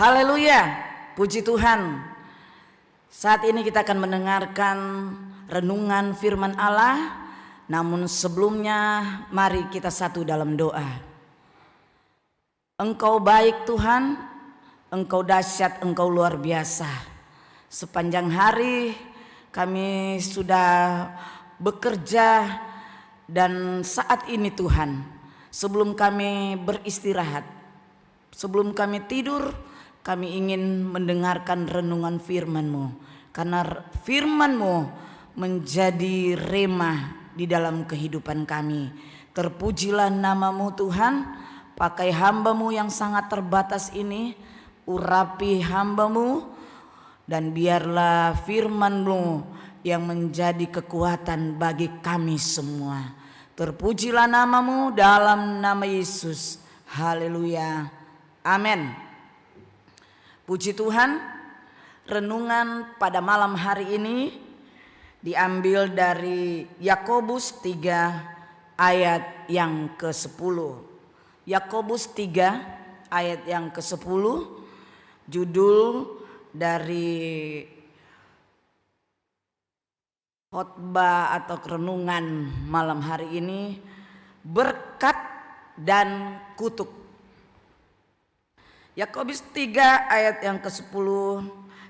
Haleluya, puji Tuhan. Saat ini kita akan mendengarkan renungan firman Allah. Namun sebelumnya mari kita satu dalam doa. Engkau baik Tuhan, Engkau dahsyat, Engkau luar biasa. Sepanjang hari kami sudah bekerja, dan saat ini Tuhan, sebelum kami beristirahat, sebelum kami tidur, kami ingin mendengarkan renungan firman-Mu, karena firman-Mu menjadi rema di dalam kehidupan kami. Terpujilah nama-Mu Tuhan. Pakai hamba-Mu yang sangat terbatas ini, urapi hamba-Mu, dan biarlah firman-Mu yang menjadi kekuatan bagi kami semua. Terpujilah nama-Mu dalam nama Yesus. Haleluya, amin. Puji Tuhan, renungan pada malam hari ini diambil dari Yakobus 3 ayat yang ke-10. Yakobus 3 ayat yang ke-10, judul dari khotbah atau renungan malam hari ini, berkat dan kutuk. Yakobus 3 ayat yang ke-10,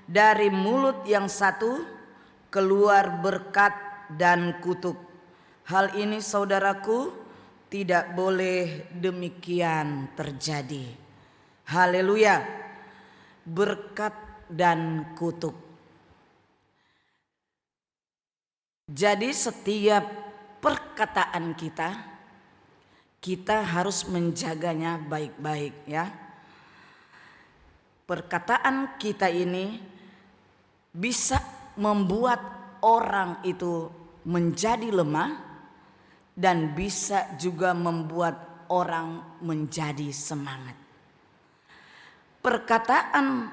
dari mulut yang satu keluar berkat dan kutuk. Hal ini saudaraku tidak boleh demikian terjadi. Haleluya. Berkat dan kutuk. Jadi setiap perkataan kita harus menjaganya baik-baik ya. Perkataan kita ini bisa membuat orang itu menjadi lemah dan bisa juga membuat orang menjadi semangat. Perkataan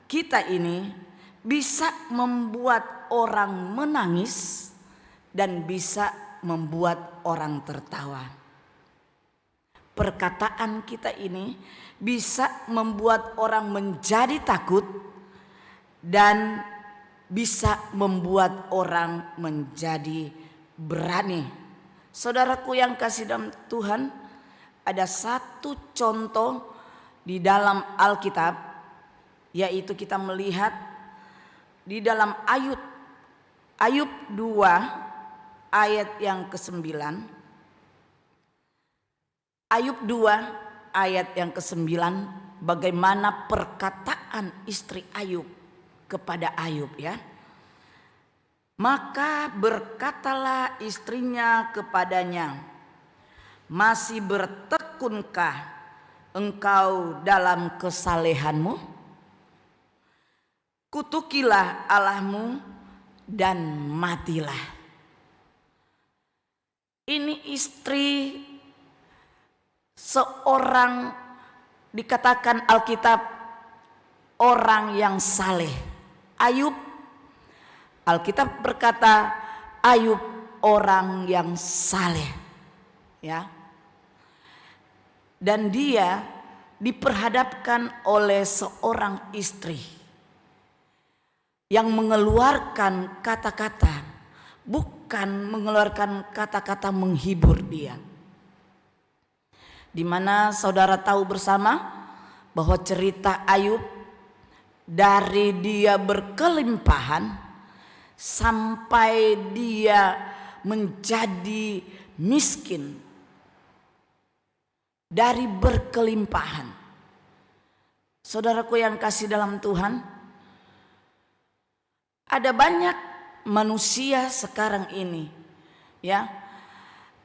kita ini bisa membuat orang menangis dan bisa membuat orang tertawa. Perkataan kita ini bisa membuat orang menjadi takut dan bisa membuat orang menjadi berani. Saudaraku yang kasih dalam Tuhan, ada satu contoh di dalam Alkitab, yaitu kita melihat di dalam Ayub 2 ayat yang ke-9. Ayub 2 ayat yang ke-9, bagaimana perkataan istri Ayub kepada Ayub ya. Maka berkatalah istrinya kepadanya, masih bertekunkah engkau dalam kesalehanmu? Kutukilah Allahmu dan matilah. Ini istri seorang, dikatakan Alkitab, orang yang saleh. Ayub, Alkitab berkata Ayub orang yang saleh ya. Dan dia diperhadapkan oleh seorang istri yang mengeluarkan kata-kata, bukan mengeluarkan kata-kata menghibur dia. Di mana saudara tahu bersama bahwa cerita Ayub, dari dia berkelimpahan sampai dia menjadi miskin. Dari berkelimpahan, saudaraku yang kasih dalam Tuhan, ada banyak manusia sekarang ini ya,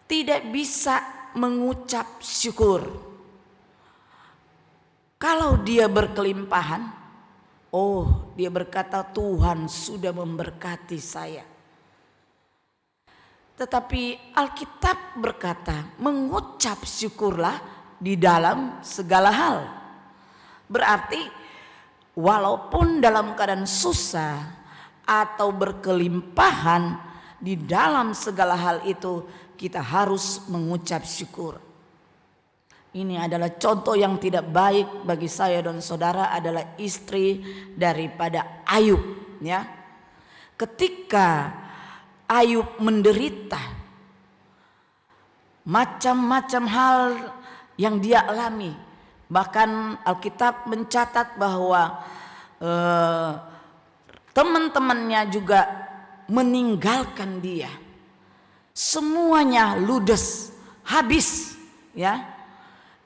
tidak bisa mengucap syukur. Kalau dia berkelimpahan, oh dia berkata Tuhan sudah memberkati saya. Tetapi Alkitab berkata mengucap syukurlah di dalam segala hal. Berarti walaupun dalam keadaan susah atau berkelimpahan, di dalam segala hal itu kita harus mengucap syukur. Ini adalah contoh yang tidak baik bagi saya dan saudara, adalah istri daripada Ayub, ya. Ketika Ayub menderita, macam-macam hal yang dia alami, bahkan Alkitab mencatat bahwa teman-temannya juga meninggalkan dia. Semuanya ludes, habis, ya.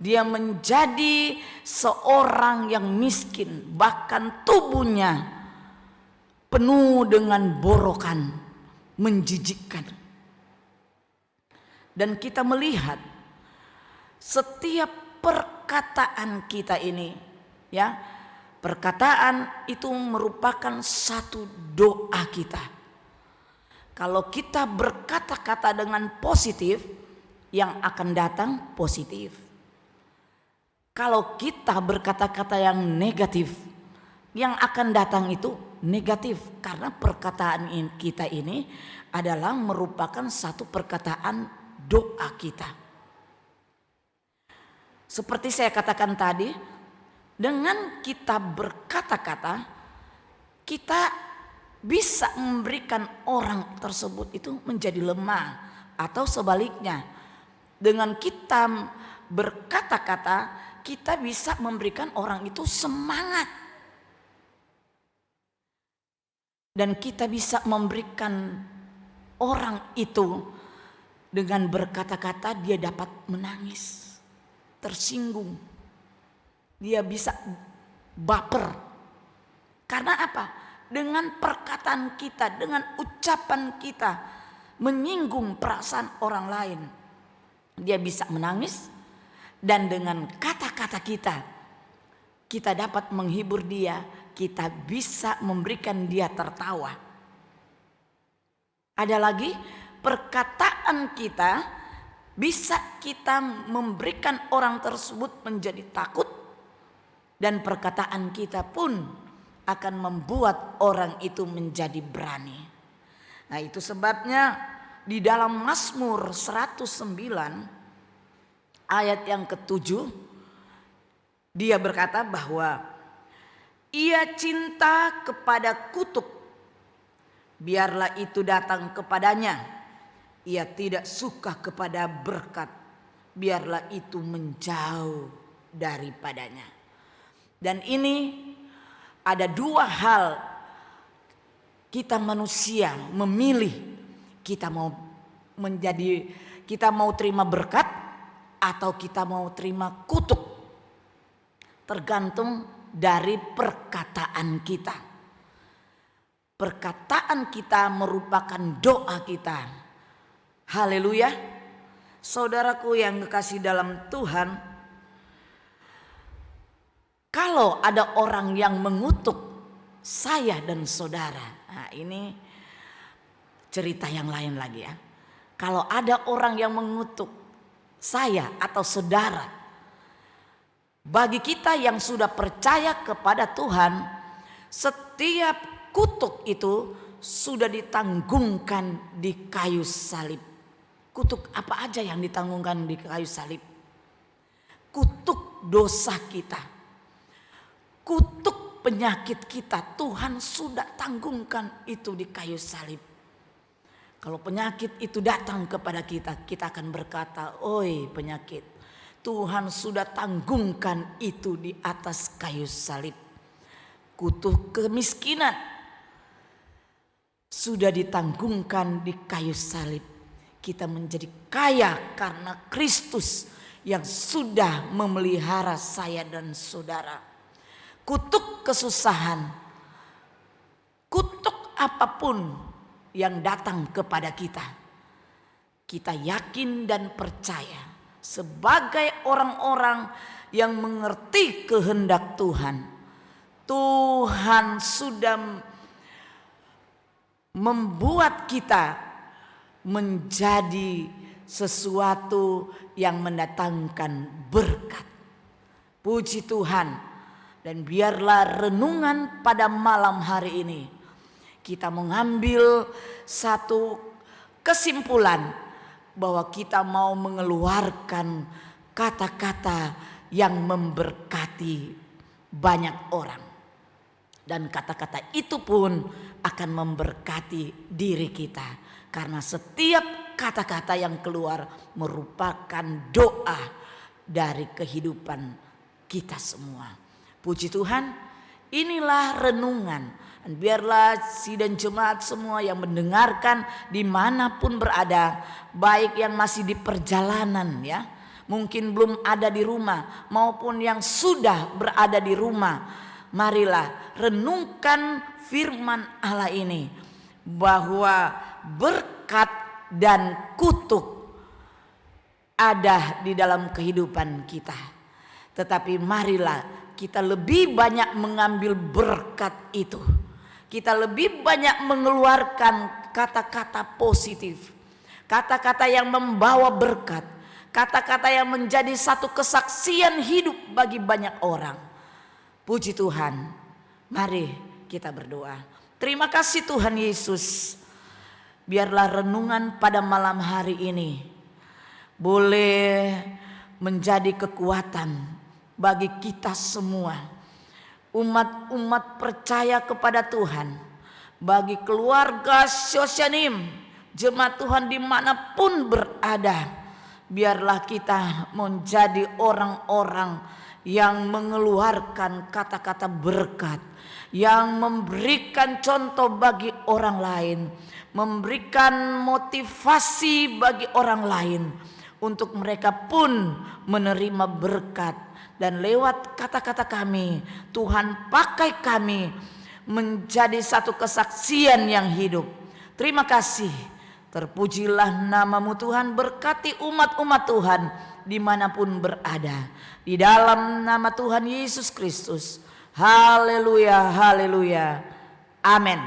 Dia menjadi seorang yang miskin, bahkan tubuhnya penuh dengan borokan, menjijikkan. Dan kita melihat setiap perkataan kita ini, ya, perkataan itu merupakan satu doa kita. Kalau kita berkata-kata dengan positif, yang akan datang positif. Kalau kita berkata-kata yang negatif, yang akan datang itu negatif. Karena perkataan kita ini adalah merupakan satu perkataan doa kita. Seperti saya katakan tadi, dengan kita berkata-kata, kita bisa memberikan orang tersebut itu menjadi lemah. Atau sebaliknya, dengan kita berkata-kata, kita bisa memberikan orang itu semangat. Dan kita bisa memberikan orang itu dengan berkata-kata, dia dapat menangis, tersinggung, dia bisa baper. Karena apa? Dengan perkataan kita, dengan ucapan kita menyinggung perasaan orang lain, dia bisa menangis. Dan dengan kata-kata kita dapat menghibur dia, kita bisa memberikan dia tertawa. Ada lagi, perkataan kita bisa kita memberikan orang tersebut menjadi takut, dan perkataan kita pun akan membuat orang itu menjadi berani. Nah, itu sebabnya di dalam Mazmur 109 ayat yang ke-7, dia berkata bahwa ia cinta kepada kutuk, biarlah itu datang kepadanya. Ia tidak suka kepada berkat, biarlah itu menjauh daripadanya. Dan ini ada dua hal, kita manusia memilih, kita mau terima berkat atau kita mau terima kutuk, tergantung dari perkataan kita. Perkataan kita merupakan doa kita. Haleluya. Saudaraku yang kekasih dalam Tuhan, kalau ada orang yang mengutuk saya dan saudara, nah ini cerita yang lain lagi, ya. Kalau ada orang yang mengutuk saya atau saudara, bagi kita yang sudah percaya kepada Tuhan, setiap kutuk itu sudah ditanggungkan di kayu salib. Kutuk apa aja yang ditanggungkan di kayu salib? Kutuk dosa kita, kutuk penyakit kita, Tuhan sudah tanggungkan itu di kayu salib. Kalau penyakit itu datang kepada kita, kita akan berkata, "Oi penyakit, Tuhan sudah tanggungkan itu di atas kayu salib." Kutuk kemiskinan sudah ditanggungkan di kayu salib. Kita menjadi kaya karena Kristus yang sudah memelihara saya dan saudara. Kutuk kesusahan, kutuk apapun yang datang kepada kita, kita yakin dan percaya sebagai orang-orang yang mengerti kehendak Tuhan. Tuhan sudah membuat kita menjadi sesuatu yang mendatangkan berkat. Puji Tuhan. Dan biarlah renungan pada malam hari ini kita mengambil satu kesimpulan bahwa kita mau mengeluarkan kata-kata yang memberkati banyak orang. Dan kata-kata itu pun akan memberkati diri kita. Karena setiap kata-kata yang keluar merupakan doa dari kehidupan kita semua. Puji Tuhan, inilah renungan. Dan biarlah sidang jemaat semua yang mendengarkan dimanapun berada, baik yang masih di perjalanan ya, mungkin belum ada di rumah, maupun yang sudah berada di rumah, marilah renungkan firman Allah ini, bahwa berkat dan kutuk ada di dalam kehidupan kita. Tetapi marilah kita lebih banyak mengambil berkat itu. Kita lebih banyak mengeluarkan kata-kata positif, kata-kata yang membawa berkat, kata-kata yang menjadi satu kesaksian hidup bagi banyak orang. Puji Tuhan, mari kita berdoa. Terima kasih Tuhan Yesus. Biarlah renungan pada malam hari ini boleh menjadi kekuatan bagi kita semua, umat-umat percaya kepada Tuhan, bagi keluarga Shoshanim, jemaat Tuhan dimanapun berada. Biarlah kita menjadi orang-orang yang mengeluarkan kata-kata berkat, yang memberikan contoh bagi orang lain, memberikan motivasi bagi orang lain, untuk mereka pun menerima berkat. Dan lewat kata-kata kami, Tuhan pakai kami menjadi satu kesaksian yang hidup. Terima kasih. Terpujilah namamu Tuhan, berkati umat-umat Tuhan dimanapun berada. Di dalam nama Tuhan Yesus Kristus. Haleluya, haleluya. Amin.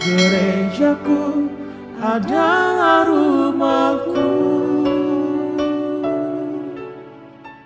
Gerejaku adalah rumahku.